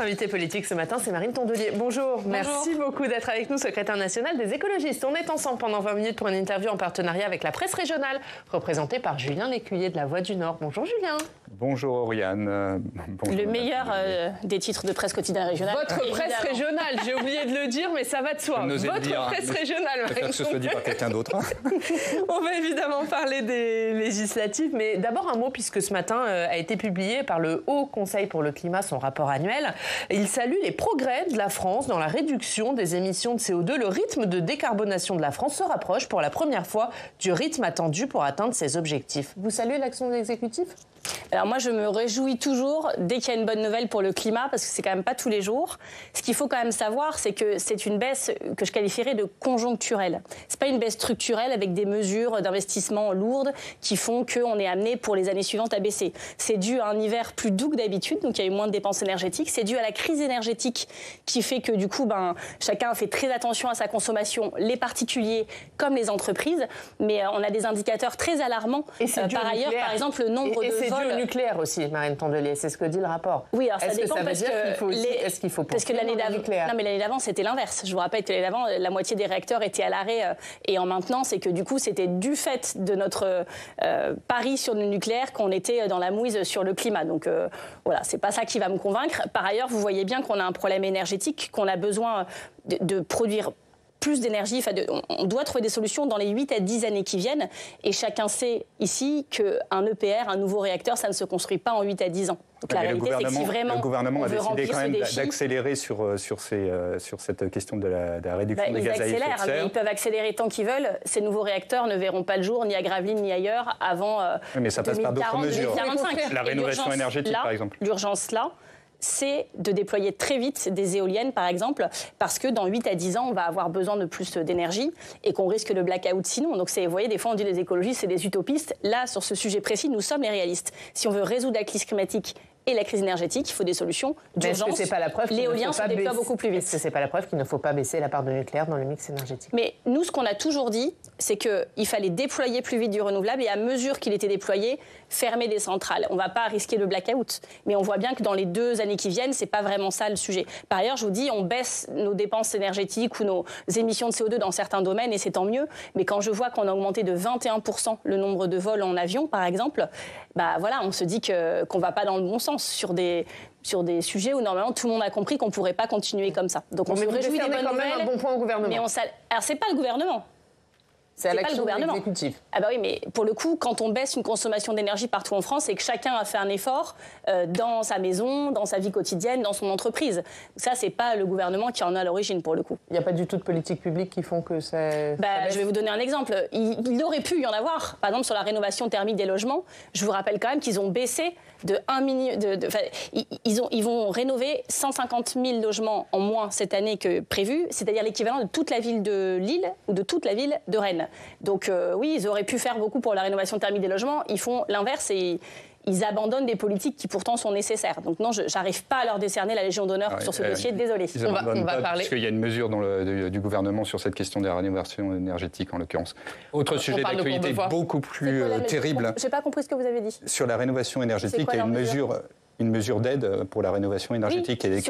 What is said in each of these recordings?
invitée politique ce matin, c'est Marine Tondelier. Bonjour, merci beaucoup d'être avec nous, secrétaire nationale des écologistes. On est ensemble pendant 20 minutes pour une interview en partenariat avec la presse régionale, représentée par Julien Lécuyer de La Voix du Nord. Bonjour Julien. Bonjour Oriane. Bonjour, le meilleur des titres de presse quotidienne régionale. Votre presse régionale, j'ai oublié de le dire, mais ça va de soi. Votre presse régionale. Je préfère que ce soit dit par quelqu'un d'autre. On va évidemment parler des législatives, mais d'abord un mot, puisque ce matin a été publié par le Haut Conseil pour le climat son rapport annuel. Il salue les progrès de la France dans la réduction des émissions de CO2. Le rythme de décarbonation de la France se rapproche pour la première fois du rythme attendu pour atteindre ses objectifs. Vous saluez l'action de l'exécutif ? Alors moi, je me réjouis toujours dès qu'il y a une bonne nouvelle pour le climat, parce que c'est quand même pas tous les jours. Ce qu'il faut quand même savoir, c'est que c'est une baisse que je qualifierais de conjoncturelle. C'est pas une baisse structurelle avec des mesures d'investissement lourdes qui font qu'on est amené pour les années suivantes à baisser. C'est dû à un hiver plus doux que d'habitude, donc il y a eu moins de dépenses énergétiques. C'est dû à la crise énergétique qui fait que du coup, chacun fait très attention à sa consommation, les particuliers comme les entreprises. Mais on a des indicateurs très alarmants. Et par ailleurs, par exemple, le nombre de c'est dû au nucléaire aussi, Marine Tondelier, c'est ce que dit le rapport. Oui, alors ça dépend parce qu'il faut parce que l'année d'avant, c'était l'inverse. Je vous rappelle que l'année d'avant, la moitié des réacteurs étaient à l'arrêt et en maintenance, et que du coup, c'était du fait de notre pari sur le nucléaire qu'on était dans la mouise sur le climat. Donc voilà, c'est pas ça qui va me convaincre. Par ailleurs, vous voyez bien qu'on a un problème énergétique, qu'on a besoin de produire plus d'énergie. On doit trouver des solutions dans les 8 à 10 années qui viennent. Et chacun sait ici qu'un EPR, un nouveau réacteur, ça ne se construit pas en 8 à 10 ans. Donc la réalité, c'est que si vraiment le gouvernement a décidé quand même défi, d'accélérer sur cette question de la réduction des gaz à effet de serre. Mais ils peuvent accélérer tant qu'ils veulent. Ces nouveaux réacteurs ne verront pas le jour, ni à Gravelines, ni ailleurs, avant mais ça passe par d'autres mesures. 2045. La rénovation énergétique, par exemple. L'urgence là, c'est de déployer très vite des éoliennes, par exemple, parce que dans 8 à 10 ans, on va avoir besoin de plus d'énergie et qu'on risque le blackout sinon. Donc, vous voyez, des fois, on dit les écologistes, c'est des utopistes. Là, sur ce sujet précis, nous sommes les réalistes. Si on veut résoudre la crise climatique et la crise énergétique, il faut des solutions d'urgence. Est-ce que c'est pas la preuve l'éolien se déploie beaucoup plus vite. Est-ce que c'est pas la preuve qu'il ne faut pas baisser la part de nucléaire dans le mix énergétique ? Mais nous, ce qu'on a toujours dit, c'est qu'il fallait déployer plus vite du renouvelable et à mesure qu'il était déployé, fermer des centrales. On ne va pas risquer le blackout. Mais on voit bien que dans les 2 années qui viennent, c'est pas vraiment ça le sujet. Par ailleurs, je vous dis, on baisse nos dépenses énergétiques ou nos émissions de CO2 dans certains domaines et c'est tant mieux. Mais quand je vois qu'on a augmenté de 21% le nombre de vols en avion, par exemple, voilà, on se dit qu'on va pas dans le bon sens sur des sujets où normalement tout le monde a compris qu'on ne pourrait pas continuer comme ça. Donc on se réjouit des bonnes nouvelles. Un bon point au gouvernement. Mais alors c'est pas le gouvernement. C'est à l'action de l'exécutif. Ah bah oui, mais pour le coup, quand on baisse une consommation d'énergie partout en France, c'est que chacun a fait un effort dans sa maison, dans sa vie quotidienne, dans son entreprise. Ça, c'est pas le gouvernement qui en a à l'origine, pour le coup. Il n'y a pas du tout de politiques publiques qui font que ça je vais vous donner un exemple. Il aurait pu y en avoir. Par exemple, sur la rénovation thermique des logements, je vous rappelle quand même qu'ils ont baissé de 1 million... Ils vont rénover 150 000 logements en moins cette année que prévu, c'est-à-dire l'équivalent de toute la ville de Lille ou de toute la ville de Rennes. Donc oui, ils auraient pu faire beaucoup pour la rénovation thermique des logements. Ils font l'inverse et ils abandonnent des politiques qui pourtant sont nécessaires. Donc non, je n'arrive pas à leur décerner la Légion d'honneur sur ce dossier, désolé. On va parler. Parce qu'il y a une mesure du gouvernement sur cette question de la rénovation énergétique, en l'occurrence. Autre sujet d'actualité beaucoup plus terrible. Je n'ai pas compris ce que vous avez dit. Sur la rénovation énergétique, il y a une mesure d'aide pour la rénovation énergétique qui est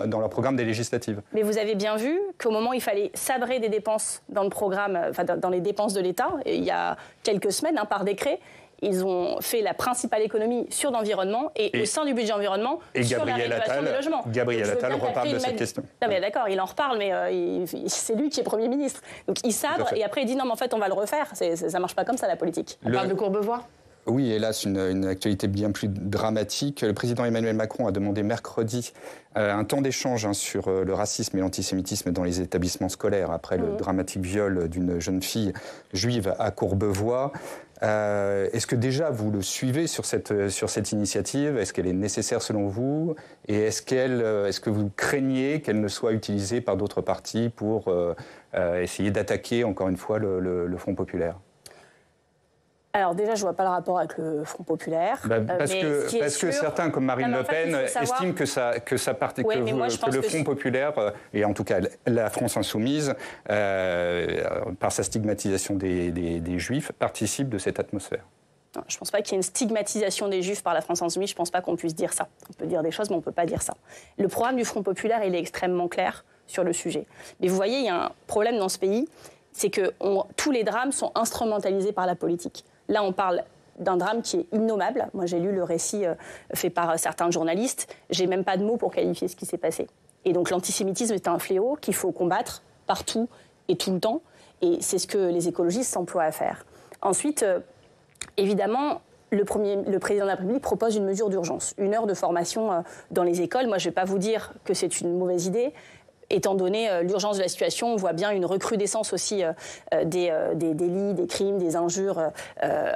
dans leur programme des législatives. Mais vous avez bien vu qu'au moment où il fallait sabrer des dépenses dans le programme, dans les dépenses de l'État, il y a quelques semaines, par décret, ils ont fait la principale économie sur l'environnement et au sein du budget environnement sur la rénovation des logements. Gabriel Attal reparle de cette question. Non mais d'accord, il en reparle, mais c'est lui qui est Premier ministre. Donc il sabre et après il dit non mais en fait on va le refaire. Ça marche pas comme ça la politique. On parle de Courbevoie ? Oui, hélas, une actualité bien plus dramatique. Le président Emmanuel Macron a demandé mercredi un temps d'échange sur le racisme et l'antisémitisme dans les établissements scolaires après le dramatique viol d'une jeune fille juive à Courbevoie. Est-ce que déjà vous le suivez sur cette initiative ? Est-ce qu'elle est nécessaire selon vous ? Et est-ce que vous craignez qu'elle ne soit utilisée par d'autres partis pour essayer d'attaquer encore une fois le Front populaire ? Alors déjà, je ne vois pas le rapport avec le Front populaire. Parce que certains, comme Marine Le Pen, estiment que le Front populaire, et en tout cas la France insoumise, par sa stigmatisation des Juifs, participe de cette atmosphère. Non, je ne pense pas qu'il y ait une stigmatisation des Juifs par la France Insoumise. Je ne pense pas qu'on puisse dire ça. On peut dire des choses, mais on ne peut pas dire ça. Le programme du Front Populaire, il est extrêmement clair sur le sujet. Mais vous voyez, il y a un problème dans ce pays, c'est que tous les drames sont instrumentalisés par la politique. Là, on parle d'un drame qui est innommable. Moi, j'ai lu le récit fait par certains journalistes. J'ai même pas de mots pour qualifier ce qui s'est passé. Et donc, l'antisémitisme est un fléau qu'il faut combattre partout et tout le temps. Et c'est ce que les écologistes s'emploient à faire. Ensuite, évidemment, le président de la République propose une mesure d'urgence, 1 heure de formation dans les écoles. Moi, je ne vais pas vous dire que c'est une mauvaise idée. Étant donné l'urgence de la situation, on voit bien une recrudescence aussi des délits, des crimes, des injures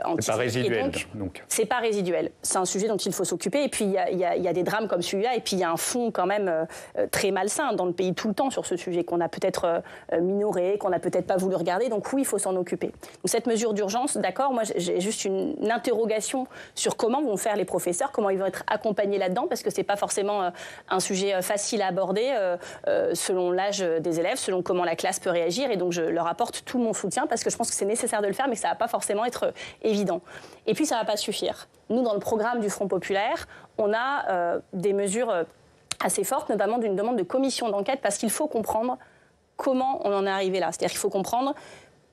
antisémites. C'est pas résiduel. Donc. C'est pas résiduel. C'est un sujet dont il faut s'occuper. Et puis, il y a des drames comme celui-là. Et puis, il y a un fond quand même très malsain dans le pays tout le temps sur ce sujet qu'on a peut-être minoré, qu'on n'a peut-être pas voulu regarder. Donc oui, il faut s'en occuper. Donc cette mesure d'urgence, d'accord, moi j'ai juste une interrogation sur comment vont faire les professeurs, comment ils vont être accompagnés là-dedans, parce que c'est pas forcément un sujet facile à aborder. Selon l'âge des élèves, selon comment la classe peut réagir. Et donc, je leur apporte tout mon soutien parce que je pense que c'est nécessaire de le faire, mais que ça ne va pas forcément être évident. Et puis, ça ne va pas suffire. Nous, dans le programme du Front Populaire, on a des mesures assez fortes, notamment d'une demande de commission d'enquête, parce qu'il faut comprendre comment on en est arrivé là. C'est-à-dire qu'il faut comprendre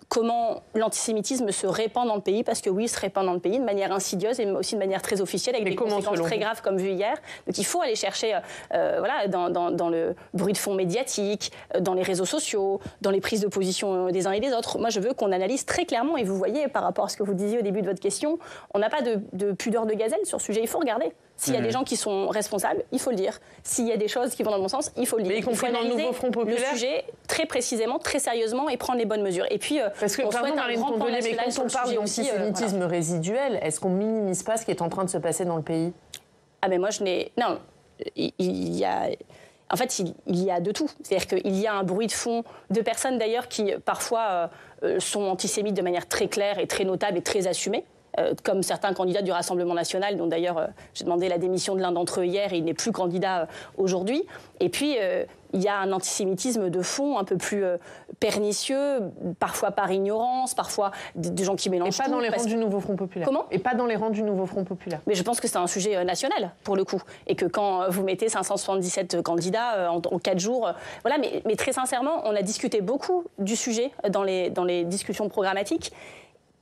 comment l'antisémitisme se répand dans le pays, parce que oui, il se répand dans le pays de manière insidieuse et aussi de manière très officielle, avec des conséquences très graves comme vu hier. Donc il faut aller chercher dans le bruit de fond médiatique, dans les réseaux sociaux, dans les prises de position des uns et des autres. Moi, je veux qu'on analyse très clairement, et vous voyez, par rapport à ce que vous disiez au début de votre question, on n'a pas de pudeur de gazelle sur ce sujet, il faut regarder. S'il y a des gens qui sont responsables, il faut le dire. S'il y a des choses qui vont dans le bon sens, il faut le dire. Mais y compris dans le nouveau Front Populaire. Le sujet très précisément, très sérieusement, et prendre les bonnes mesures. Et puis, parce que, pardon, Marine Tondelier, mais quand on parle d'antisémitisme résiduel, est-ce qu'on minimise pas ce qui est en train de se passer dans le pays? Ah, mais moi, je n'ai... Non, il y a... En fait, il y a de tout. C'est-à-dire qu'il y a un bruit de fond de personnes, d'ailleurs, qui, parfois, sont antisémites de manière très claire et très notable et très assumée. Comme certains candidats du Rassemblement national, dont d'ailleurs j'ai demandé la démission de l'un d'entre eux hier et il n'est plus candidat aujourd'hui. Et puis il y a un antisémitisme de fond un peu plus pernicieux, parfois par ignorance, parfois des gens qui mélangent tout. Et pas dans les rangs du nouveau Front Populaire. Comment ? Et pas dans les rangs du nouveau Front Populaire. Mais je pense que c'est un sujet national, pour le coup. Et que quand vous mettez 577 candidats en 4 jours... Voilà, mais très sincèrement, on a discuté beaucoup du sujet dans les discussions programmatiques.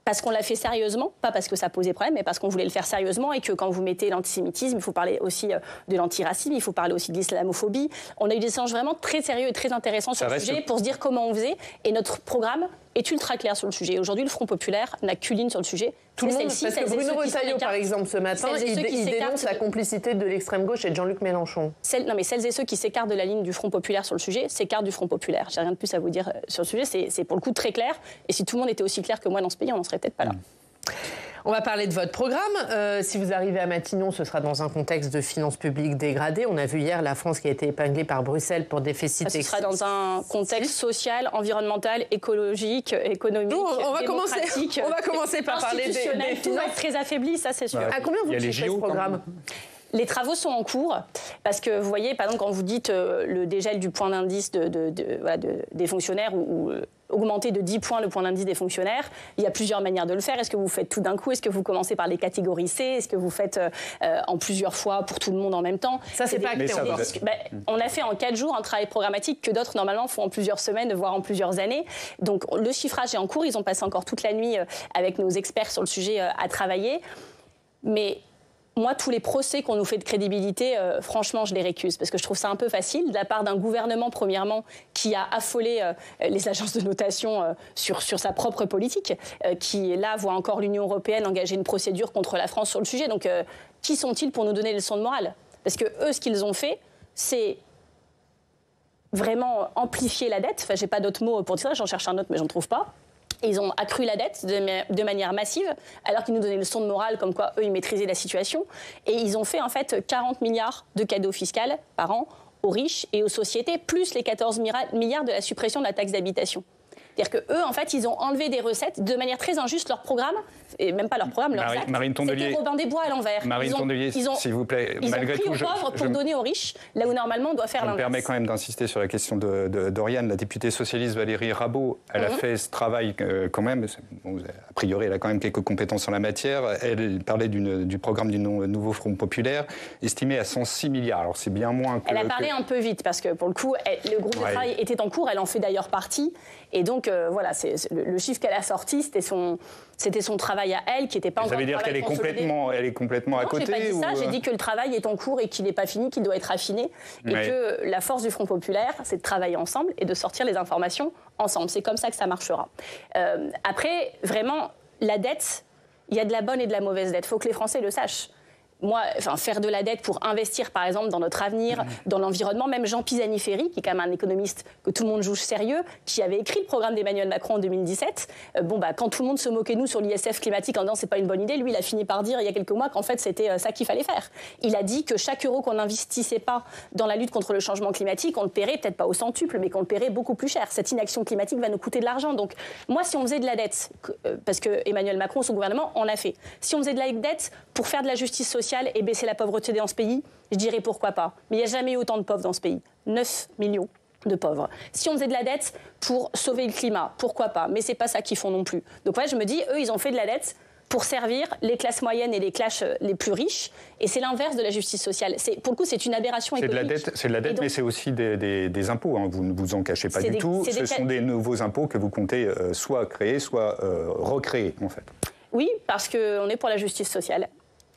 Parce qu'on l'a fait sérieusement, pas parce que ça posait problème, mais parce qu'on voulait le faire sérieusement et que quand vous mettez l'antisémitisme, il faut parler aussi de l'antiracisme, il faut parler aussi de l'islamophobie. On a eu des échanges vraiment très sérieux et très intéressants sur le sujet pour se dire comment on faisait. Et notre programme est ultra clair sur le sujet. Aujourd'hui, le Front Populaire n'a qu'une ligne sur le sujet. Tout le monde, parce que Bruno Retailleau, par exemple, ce matin, il dénonce la complicité de l'extrême gauche et de Jean-Luc Mélenchon. Non, mais celles et ceux qui s'écartent de la ligne du Front Populaire sur le sujet s'écartent du Front Populaire. J'ai rien de plus à vous dire sur le sujet. C'est pour le coup très clair. Et si tout le monde était aussi clair que moi dans ce pays, on n'en serait peut-être pas là. On va parler de votre programme. Si vous arrivez à Matignon, ce sera dans un contexte de finances publiques dégradées. On a vu hier la France qui a été épinglée par Bruxelles pour déficit excessif. Ce sera dans un contexte social, environnemental, écologique, économique, démocratique. On va commencer par parler des finances. Tout va être très affaibli, ça c'est sûr. À combien vous chiffrez ce programme ? Les travaux sont en cours, parce que vous voyez, par exemple, quand vous dites le dégel du point d'indice des fonctionnaires ou augmenter de 10 points le point d'indice des fonctionnaires, il y a plusieurs manières de le faire. Est-ce que vous faites tout d'un coup ? Est-ce que vous commencez par les catégories C ? Est-ce que vous faites en plusieurs fois pour tout le monde en même temps ? Ça, c'est pas acté. On a fait en 4 jours un travail programmatique que d'autres, normalement, font en plusieurs semaines, voire en plusieurs années. Donc, le chiffrage est en cours. Ils ont passé encore toute la nuit avec nos experts sur le sujet à travailler. Mais... moi, tous les procès qu'on nous fait de crédibilité, franchement, je les récuse, parce que je trouve ça un peu facile, de la part d'un gouvernement, premièrement, qui a affolé les agences de notation sur sa propre politique, qui, là, voit encore l'Union européenne engager une procédure contre la France sur le sujet. Donc, qui sont-ils pour nous donner des leçons de morale ? Parce que eux, ce qu'ils ont fait, c'est vraiment amplifier la dette. Enfin, j'ai pas d'autres mots pour dire ça, j'en cherche un autre, mais j'en trouve pas. Et ils ont accru la dette de manière massive, alors qu'ils nous donnaient une leçon de morale, comme quoi eux, ils maîtrisaient la situation. Et ils ont fait, en fait, 40 milliards de cadeaux fiscaux par an aux riches et aux sociétés, plus les 14 milliards de la suppression de la taxe d'habitation. C'est-à-dire qu'eux, en fait, ils ont enlevé des recettes de manière très injuste. Leur programme, et même pas leur programme, leur acte, c'était Robin des Bois à l'envers. Marine Tondelier, s'il vous plaît, ils ont pris aux pauvres pour donner aux riches, là où normalement on doit faire l'inverse. Ça me permet quand même d'insister sur la question d'Oriane. La députée socialiste Valérie Rabault, elle a fait ce travail quand même. Bon, a priori, elle a quand même quelques compétences en la matière. Elle parlait du programme du nouveau Front populaire, estimé à 106 milliards. Alors c'est bien moins que... Elle a parlé un peu vite, parce que pour le coup, le groupe de travail était en cours, elle en fait d'ailleurs partie. Et donc, voilà, le chiffre qu'elle a sorti, c'était son travail à elle, qui n'était pas encore... Ça veut dire qu'elle est complètement à côté? Non, j'ai pas dit ça, j'ai dit que le travail est en cours et qu'il n'est pas fini, qu'il doit être affiné. Et que la force du Front populaire, c'est de travailler ensemble et de sortir les informations ensemble. C'est comme ça que ça marchera. Après, vraiment, la dette, il y a de la bonne et de la mauvaise dette. Il faut que les Français le sachent. Moi, faire de la dette pour investir, par exemple, dans notre avenir, dans l'environnement, même Jean Pisani-Ferry, qui est quand même un économiste que tout le monde juge sérieux, qui avait écrit le programme d'Emmanuel Macron en 2017, quand tout le monde se moquait de nous sur l'ISF climatique en disant c'est pas une bonne idée, lui, il a fini par dire il y a quelques mois qu'en fait, c'était ça qu'il fallait faire. Il a dit que chaque euro qu'on n'investissait pas dans la lutte contre le changement climatique, on le paierait peut-être pas au centuple, mais qu'on le paierait beaucoup plus cher. Cette inaction climatique va nous coûter de l'argent. Donc, moi, si on faisait de la dette, parce que Emmanuel Macron, son gouvernement, en a fait, si on faisait de la dette pour faire de la justice sociale et baisser la pauvreté dans ce pays, je dirais pourquoi pas. Mais il n'y a jamais eu autant de pauvres dans ce pays. 9 millions de pauvres. Si on faisait de la dette pour sauver le climat, pourquoi pas. Mais c'est pas ça qu'ils font non plus. Donc je me dis, eux, ils ont fait de la dette pour servir les classes moyennes et les classes les plus riches. Et c'est l'inverse de la justice sociale. Pour le coup, c'est une aberration économique. C'est de la dette, donc, mais c'est aussi des impôts. Hein. Vous ne vous en cachez pas du tout. Ce sont des nouveaux impôts que vous comptez soit créer, soit recréer, en fait. Oui, parce qu'on est pour la justice sociale.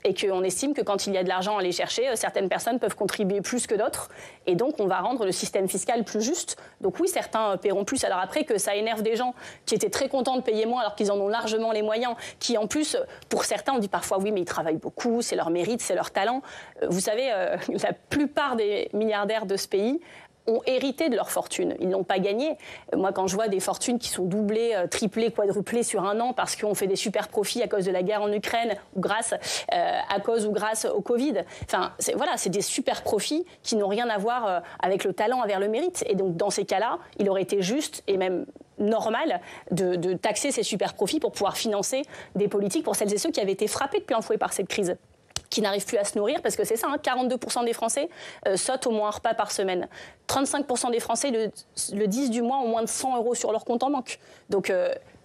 Et qu'on estime que quand il y a de l'argent à aller chercher, certaines personnes peuvent contribuer plus que d'autres. Et donc, on va rendre le système fiscal plus juste. Donc oui, certains paieront plus. Alors après, que ça énerve des gens qui étaient très contents de payer moins alors qu'ils en ont largement les moyens, qui en plus, pour certains, on dit parfois oui, mais ils travaillent beaucoup, c'est leur mérite, c'est leur talent. Vous savez, la plupart des milliardaires de ce pays ont hérité de leur fortune. Ils n'ont pas gagné. Moi, quand je vois des fortunes qui sont doublées, triplées, quadruplées sur un an parce qu'on fait des super profits à cause de la guerre en Ukraine ou grâce au Covid. Enfin, c'est des super profits qui n'ont rien à voir avec le talent, avec le mérite. Et donc, dans ces cas-là, il aurait été juste et même normal de taxer ces super profits pour pouvoir financer des politiques pour celles et ceux qui avaient été frappés de plein fouet par cette crise, qui n'arrivent plus à se nourrir, parce que c'est ça, 42% des Français sautent au moins un repas par semaine. 35% des Français, le 10 du mois, ont moins de 100 € sur leur compte en banque. Donc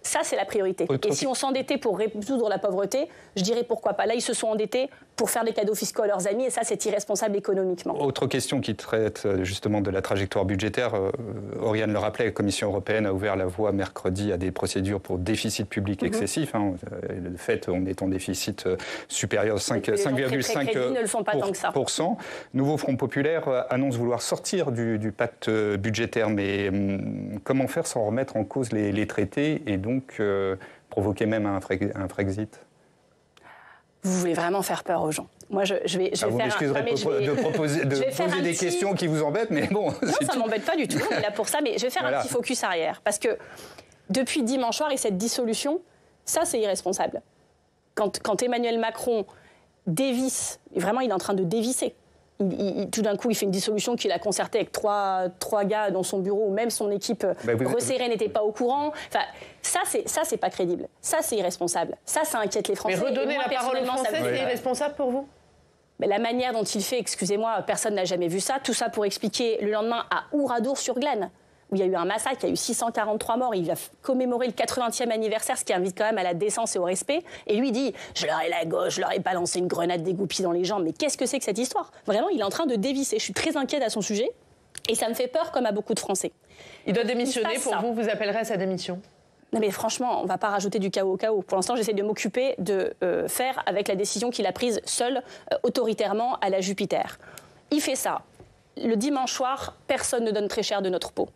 ça, c'est la priorité. Et si on s'endettait pour résoudre la pauvreté, je dirais pourquoi pas. Là, ils se sont endettés pour faire des cadeaux fiscaux à leurs amis, et ça, c'est irresponsable économiquement. Autre question qui traite justement de la trajectoire budgétaire. Oriane le rappelait, la Commission européenne a ouvert la voie mercredi à des procédures pour déficit public excessif. De fait, on est en déficit supérieur à 5,5%. Nouveau Front populaire annonce vouloir sortir du pacte budgétaire, mais comment faire sans remettre en cause les traités et donc provoquer même un Frexit? Vous voulez vraiment faire peur aux gens. Moi, je vais vous m'excuserez de poser des questions qui vous embêtent, mais bon... Non, ça ne m'embête pas du tout, on est là pour ça, mais je vais faire un petit focus arrière. Parce que depuis dimanche soir et cette dissolution, ça, c'est irresponsable. Quand Emmanuel Macron dévisse, vraiment, il est en train de dévisser. Tout d'un coup, il fait une dissolution qu'il a concertée avec trois gars dans son bureau, où même son équipe resserrée n'était pas au courant. Enfin, ça, c'est pas crédible. Ça, c'est irresponsable. Ça inquiète les Français. Mais redonner la parole aux Français, c'est irresponsable pour vous? Mais la manière dont il fait, excusez-moi, personne n'a jamais vu ça. Tout ça pour expliquer le lendemain à Oradour-sur-Glane, où il y a eu un massacre, il y a eu 643 morts, il va commémorer le 80e anniversaire, ce qui invite quand même à la décence et au respect. Et lui dit « Je leur ai la gauche, je leur ai balancé une grenade dégoupille dans les jambes. » Mais qu'est-ce que c'est que cette histoire? Vraiment, il est en train de dévisser. Je suis très inquiète à son sujet et ça me fait peur comme à beaucoup de Français. Il doit démissionner, pour vous, vous appellerez à sa démission? Non mais franchement, on ne va pas rajouter du chaos au chaos. Pour l'instant, j'essaie de m'occuper de faire avec la décision qu'il a prise seul, autoritairement, à la Jupiter. Il fait ça. Le dimanche soir, personne ne donne très cher de notre peau.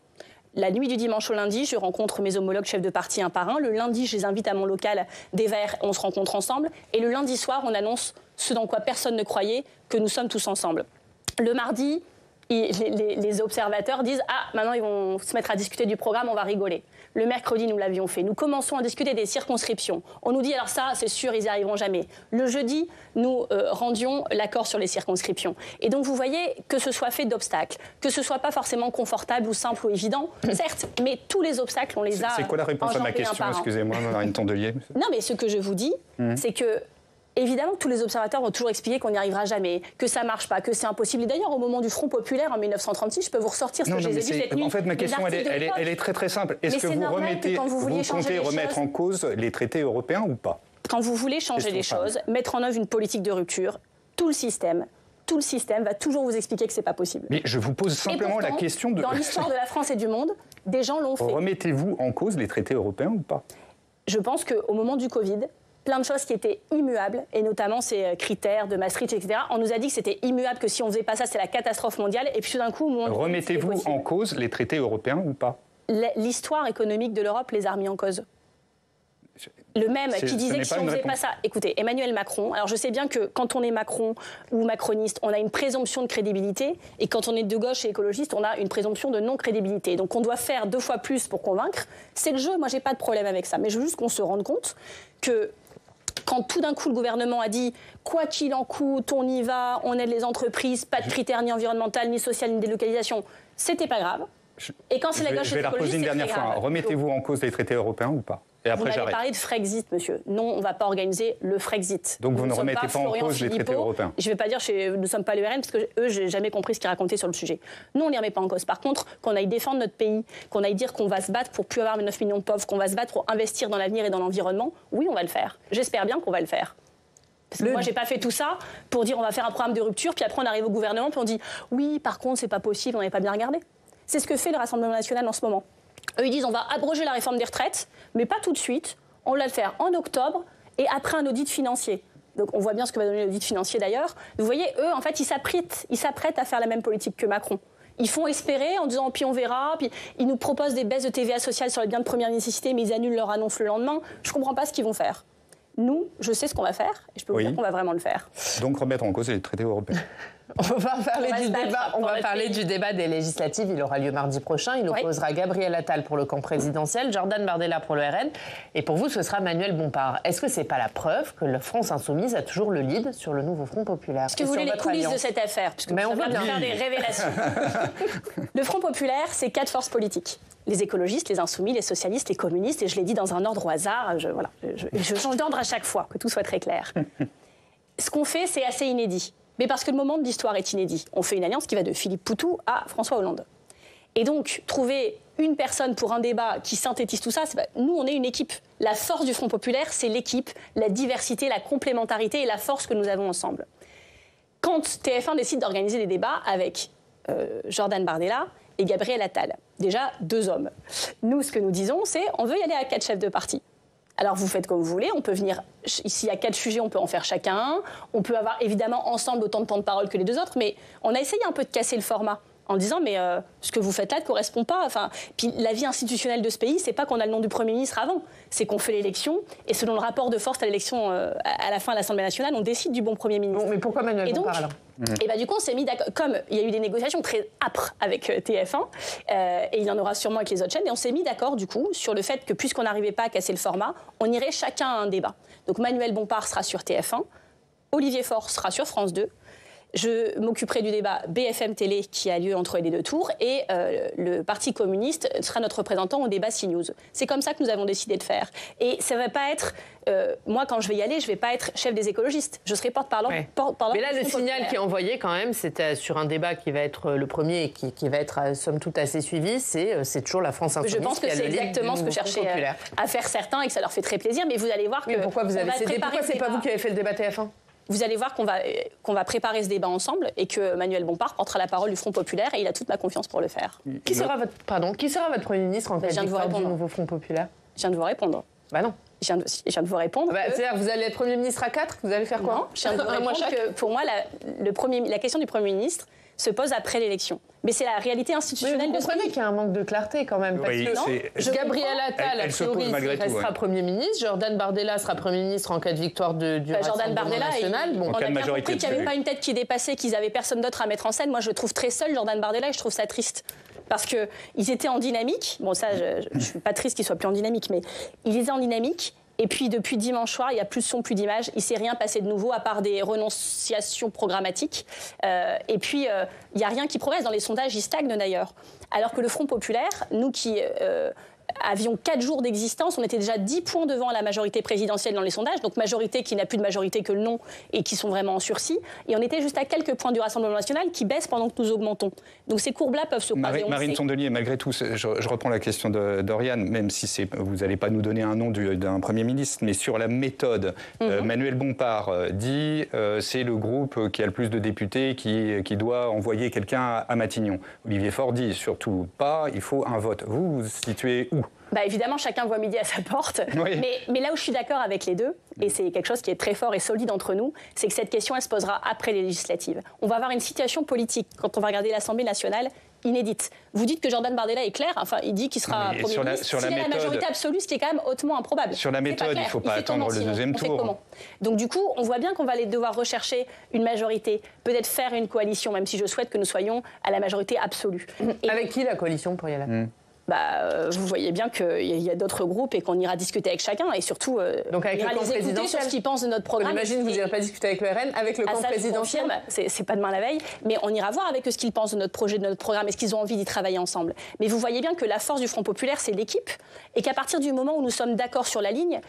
La nuit du dimanche au lundi, je rencontre mes homologues chefs de parti un par un. Le lundi, je les invite à mon local des Verts, on se rencontre ensemble. Et le lundi soir, on annonce ce dans quoi personne ne croyait, que nous sommes tous ensemble. Le mardi, les observateurs disent « Ah, maintenant ils vont se mettre à discuter du programme, on va rigoler ». Le mercredi, nous l'avions fait. Nous commençons à discuter des circonscriptions. On nous dit « Alors ça, c'est sûr, ils n'y arriveront jamais ». Le jeudi, nous rendions l'accord sur les circonscriptions. Et donc, vous voyez, que ce soit fait d'obstacles, que ce soit pas forcément confortable ou simple ou évident, certes, mais tous les obstacles, on les a. C'est quoi la réponse à ma question? Excusez-moi, Marine Tondelier. Non, mais ce que je vous dis, c'est que évidemment, tous les observateurs vont toujours expliquer qu'on n'y arrivera jamais, que ça ne marche pas, que c'est impossible. Et d'ailleurs, au moment du Front populaire en 1936, je peux vous ressortir ce que j'ai lu cette nuit. En fait, ma question, elle est très très simple. Est-ce que vous comptez remettre en cause les traités européens ou pas? Quand vous voulez changer les choses, mettre en œuvre une politique de rupture, tout le système va toujours vous expliquer que ce n'est pas possible. Mais je vous pose simplement la question de... Dans l'histoire de la France et du monde, des gens l'ont fait. Remettez-vous en cause les traités européens ou pas? Je pense qu'au moment du Covid, plein de choses qui étaient immuables, et notamment ces critères de Maastricht, etc. On nous a dit que c'était immuable, que si on ne faisait pas ça, c'était la catastrophe mondiale. Et puis tout d'un coup... Remettez-vous en cause les traités européens ou pas? L'histoire économique de l'Europe les a remis en cause. Le même qui disait que si on ne faisait pas ça... Écoutez, Emmanuel Macron, alors je sais bien que quand on est Macron ou macroniste, on a une présomption de crédibilité, et quand on est de gauche et écologiste, on a une présomption de non-crédibilité. Donc on doit faire 2 fois plus pour convaincre. C'est le jeu, moi j'ai pas de problème avec ça. Mais je veux juste qu'on se rende compte que quand tout d'un coup le gouvernement a dit « quoi qu'il en coûte, on y va, on aide les entreprises, pas de critères ni environnemental, ni social, ni délocalisation », c'était pas grave. Et quand c'est la gauche et l'écologiste, c'est très grave. Je vais la poser une dernière fois. Remettez-vous en cause les traités européens ou pas? Et après, vous m'avez parlé de Frexit, monsieur. Non, on ne va pas organiser le Frexit. Donc vous ne remettez pas en cause les traités européens? Je ne vais pas dire nous ne sommes pas l'URN, parce que eux, je n'ai jamais compris ce qu'ils racontaient sur le sujet. Nous, on ne les remet pas en cause. Par contre, qu'on aille défendre notre pays, qu'on aille dire qu'on va se battre pour plus avoir 9 millions de pauvres, qu'on va se battre pour investir dans l'avenir et dans l'environnement, oui, on va le faire. J'espère bien qu'on va le faire. Parce que moi, je n'ai pas fait tout ça pour dire on va faire un programme de rupture, puis après on arrive au gouvernement, puis on dit oui, par contre, c'est pas possible, on n'avait pas bien regardé. C'est ce que fait le Rassemblement national en ce moment. Eux, ils disent on va abroger la réforme des retraites, mais pas tout de suite. On va le faire en octobre et après un audit financier. Donc on voit bien ce que va donner l'audit financier d'ailleurs. Vous voyez, eux, en fait, ils s'apprêtent à faire la même politique que Macron. Ils font espérer en disant puis on verra, puis ils nous proposent des baisses de TVA sociale sur les biens de première nécessité, mais ils annulent leur annonce le lendemain. Je ne comprends pas ce qu'ils vont faire. Nous, je sais ce qu'on va faire et je peux vous dire qu'on va vraiment le faire. Donc remettre en cause les traités européens. On va parler du débat des législatives. Il aura lieu mardi prochain. Il opposera Gabriel Attal pour le camp présidentiel, Jordan Bardella pour le RN. Et pour vous, ce sera Manuel Bompard. Est-ce que ce n'est pas la preuve que la France insoumise a toujours le lead sur le nouveau Front populaire? Est-ce que vous voulez les coulisses de cette affaire? Puisque on va bien faire des révélations. Le Front populaire, c'est 4 forces politiques. Les écologistes, les insoumis, les socialistes, les communistes. Et je l'ai dit dans un ordre au hasard. Je change d'ordre à chaque fois, que tout soit très clair. Ce qu'on fait, c'est assez inédit. Mais parce que le moment de l'histoire est inédit. On fait une alliance qui va de Philippe Poutou à François Hollande. Et donc, trouver une personne pour un débat qui synthétise tout ça, nous, on est une équipe. La force du Front populaire, c'est l'équipe, la diversité, la complémentarité et la force que nous avons ensemble. Quand TF1 décide d'organiser des débats avec Jordan Bardella et Gabriel Attal, déjà 2 hommes, nous, ce que nous disons, c'est on veut y aller à 4 chefs de parti. Alors vous faites comme vous voulez, on peut venir, s'il y a 4 sujets, on peut en faire chacun un. On peut avoir évidemment ensemble autant de temps de parole que les 2 autres, mais on a essayé un peu de casser le format en disant mais ce que vous faites là ne correspond pas. Enfin, puis la vie institutionnelle de ce pays, c'est pas qu'on a le nom du Premier ministre avant, c'est qu'on fait l'élection et selon le rapport de force à l'élection à la fin à l'Assemblée nationale, on décide du bon Premier ministre. Bon, mais pourquoi Manuel Bompard alors? Et du coup, on s'est mis d'accord. Comme il y a eu des négociations très âpres avec TF1, et il y en aura sûrement avec les autres chaînes, et on s'est mis d'accord du coup sur le fait que puisqu'on n'arrivait pas à casser le format, on irait chacun à un débat. Donc Manuel Bompard sera sur TF1, Olivier Faure sera sur France 2. Je m'occuperai du débat BFM Télé qui a lieu entre les 2 tours et le Parti communiste sera notre représentant au débat CNews. C'est comme ça que nous avons décidé de faire. Et ça ne va pas être... moi, quand je vais y aller, je ne vais pas être chef des écologistes. Je serai porte-parole. Ouais. Mais là, le signal qui est envoyé quand même, c'est sur un débat qui va être le premier et qui va être somme toute assez suivi, c'est toujours la France insoumise. Je pense que c'est exactement ce que cherchaient à faire certains et que ça leur fait très plaisir. Mais vous allez voir que... Pourquoi vous avez cédé? Pourquoi c'est pas vous qui avez fait le débat TF1? Vous allez voir qu'on va préparer ce débat ensemble et que Manuel Bompard portera la parole du Front populaire et il a toute ma confiance pour le faire. Qui sera votre Premier ministre en cas de victoire du nouveau Front populaire? Je viens de vous répondre. Bah non. Je viens de vous répondre. C'est-à-dire vous allez être Premier ministre à 4? Vous allez faire quoi? Non, je viens de vous répondre que pour moi, la question du Premier ministre, se pose après l'élection. Mais c'est la réalité institutionnelle de ce pays. Vous comprenez qu'il y a un manque de clarté quand même, parce que Gabriel Attal, a priori, restera Premier ministre, Jordan Bardella sera Premier ministre en cas de victoire du Rassemblement national. On a bien compris qu'il n'y avait pas une tête qui dépassait, qu'ils n'avaient personne d'autre à mettre en scène. Moi, je le trouve très seul, Jordan Bardella, et je trouve ça triste. Parce qu'ils étaient en dynamique. Bon, ça, je ne suis pas triste qu'ils soient plus en dynamique, mais ils étaient en dynamique. Et puis, depuis dimanche soir, il n'y a plus de son, plus d'image. Il ne s'est rien passé de nouveau, à part des renonciations programmatiques. Et puis, il n'y a rien qui progresse. Dans les sondages, ils stagnent d'ailleurs. Alors que le Front populaire, nous qui avions 4 jours d'existence, on était déjà 10 points devant la majorité présidentielle dans les sondages. Donc, majorité qui n'a plus de majorité que le non et qui sont vraiment en sursis. Et on était juste à quelques points du Rassemblement national qui baissent pendant que nous augmentons. Donc, ces courbes-là peuvent se croiser. Marine Tondelier, malgré tout, je reprends la question d'Oriane, même si vous n'allez pas nous donner un nom d'un Premier ministre, mais sur la méthode, Manuel Bompard dit c'est le groupe qui a le plus de députés qui doit envoyer quelqu'un à Matignon. Olivier Faure dit surtout pas, il faut un vote. Vous vous situez où ? Évidemment, chacun voit midi à sa porte. Oui. Mais là où je suis d'accord avec les deux, et c'est quelque chose qui est très fort et solide entre nous, c'est que cette question, elle se posera après les législatives. On va avoir une situation politique, quand on va regarder l'Assemblée nationale, inédite. Vous dites que Jordan Bardella est clair, enfin, il dit qu'il sera Premier ministre. S'il a la majorité absolue, ce qui est quand même hautement improbable. Sur la méthode, il ne faut pas attendre le deuxième tour. Donc du coup, on voit bien qu'on va devoir rechercher une majorité, peut-être faire une coalition, même si je souhaite que nous soyons à la majorité absolue. Avec qui la coalition pour y aller ? Vous voyez bien qu'il y a d'autres groupes et qu'on ira discuter avec chacun et surtout donc avec on ira les écouter sur ce qu'ils pensent de notre programme. J'imagine que vous n'irez pas discuter avec le RN, avec le camp présidentiel. C'est pas demain la veille, mais on ira voir avec eux ce qu'ils pensent de notre projet, de notre programme, est-ce qu'ils ont envie d'y travailler ensemble. Mais vous voyez bien que la force du Front populaire, c'est l'équipe et qu'à partir du moment où nous sommes d'accord sur la ligne,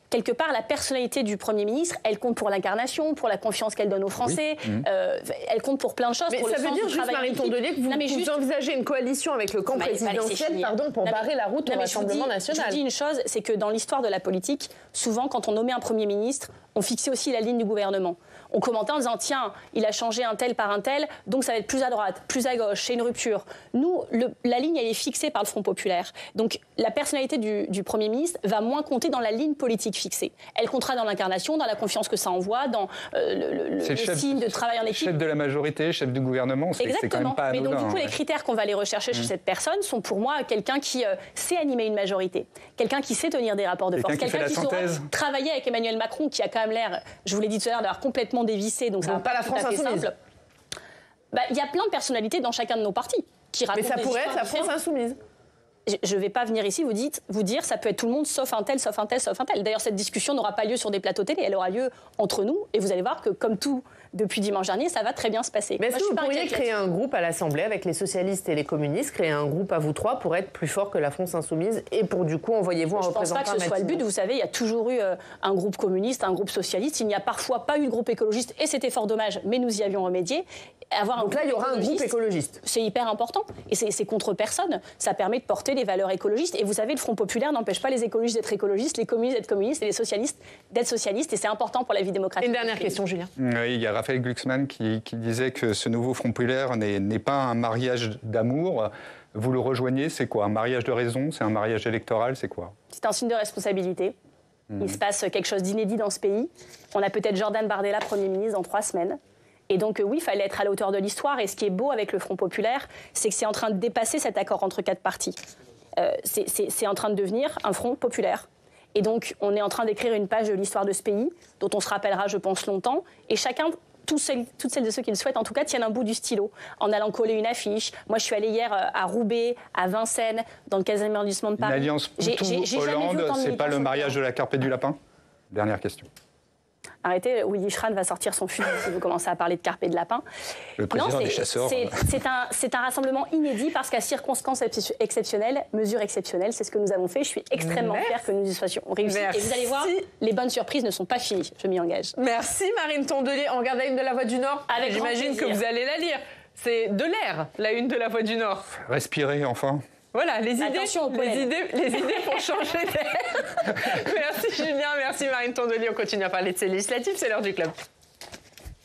quelque part, la personnalité du Premier ministre, elle compte pour l'incarnation, pour la confiance qu'elle donne aux Français, elle compte pour plein de choses. Mais pour ça veut dire juste, Marine Tondelier, que vous envisagez une coalition avec le camp présidentiel pour barrer la route au Rassemblement national. Je vous dis une chose, c'est que dans l'histoire de la politique, souvent, quand on nommait un Premier ministre, on fixait aussi la ligne du gouvernement. On commentait en disant, tiens, il a changé un tel par un tel, donc ça va être plus à droite, plus à gauche, c'est une rupture. Nous, la ligne, elle est fixée par le Front populaire. Donc la personnalité du Premier ministre va moins compter dans la ligne politique fixée. Elle comptera dans l'incarnation, dans la confiance que ça envoie, dans le signe de travail en équipe. Chef de la majorité, chef du gouvernement, c'est quand même pas anodin. Mais donc du coup, les critères qu'on va aller rechercher chez cette personne sont pour moi quelqu'un qui sait animer une majorité, quelqu'un qui sait tenir des rapports de force, quelqu'un qui saura travailler avec Emmanuel Macron, qui a quand même l'air, je vous l'ai dit tout à l'heure, d'avoir complètement dévissé, donc ça va pas la France insoumise. Il y a plein de personnalités dans chacun de nos partis qui racontent. Mais ça pourrait être la France insoumise. Je ne vais pas venir ici vous dire ça peut être tout le monde sauf un tel, sauf un tel, sauf un tel. D'ailleurs, cette discussion n'aura pas lieu sur des plateaux télé, elle aura lieu entre nous et vous allez voir que comme tout depuis dimanche dernier, ça va très bien se passer. Mais est-ce que vous pourriez créer un groupe à l'Assemblée avec les socialistes et les communistes, créer un groupe à vous trois pour être plus fort que la France insoumise et pour du coup envoyez-vous un représentant? Je ne pense pas que ce soit le but. Vous savez, il y a toujours eu un groupe communiste, un groupe socialiste. Il n'y a parfois pas eu de groupe écologiste et c'était fort dommage, mais nous y avions remédié. Donc là, il y aura un groupe écologiste. C'est hyper important et c'est contre personne. Ça permet de porter des valeurs écologistes. Et vous savez, le Front populaire n'empêche pas les écologistes d'être écologistes, les communistes d'être communistes et les socialistes d'être socialistes. Et c'est important pour la vie démocratique. Une dernière question, Julien. Oui, il y a Raphaël Glucksmann qui disait que ce nouveau Front populaire n'est pas un mariage d'amour. Vous le rejoignez, c'est quoi? Un mariage de raison? C'est un mariage électoral? C'est quoi? C'est un signe de responsabilité. Il se passe quelque chose d'inédit dans ce pays. On a peut-être Jordan Bardella, Premier ministre, dans 3 semaines. Et donc oui, il fallait être à la hauteur de l'histoire. Et ce qui est beau avec le Front populaire, c'est que c'est en train de dépasser cet accord entre 4 partis. C'est en train de devenir un Front populaire. Et donc on est en train d'écrire une page de l'histoire de ce pays, dont on se rappellera, je pense, longtemps. Et chacun, toutes celles et ceux qui le souhaitent, en tout cas, tiennent un bout du stylo en allant coller une affiche. Moi, je suis allée hier à Roubaix, à Vincennes, dans le 15e arrondissement de Paris. L'alliance Poutou-Hollande, c'est pas le mariage de la carpe et du lapin? Dernière question. Arrêtez, Willy Schran va sortir son fusil si vous commencez à parler de carpe et de lapin. Le président des chasseurs. C'est un rassemblement inédit parce qu'à circonstances exceptionnelles, mesures exceptionnelles, c'est ce que nous avons fait. Je suis extrêmement fière que nous y soyons réussis. Et vous allez voir, les bonnes surprises ne sont pas finies. Je m'y engage. Merci Marine Tondelier. On regarde la une de La Voix du Nord. J'imagine que vous allez la lire. C'est de l'air, la une de La Voix du Nord. Respirez enfin. Voilà, les idées pour changer d'air. Merci Julien, merci Marine Tondelier. On continue à parler de ces législatives, c'est l'heure du club.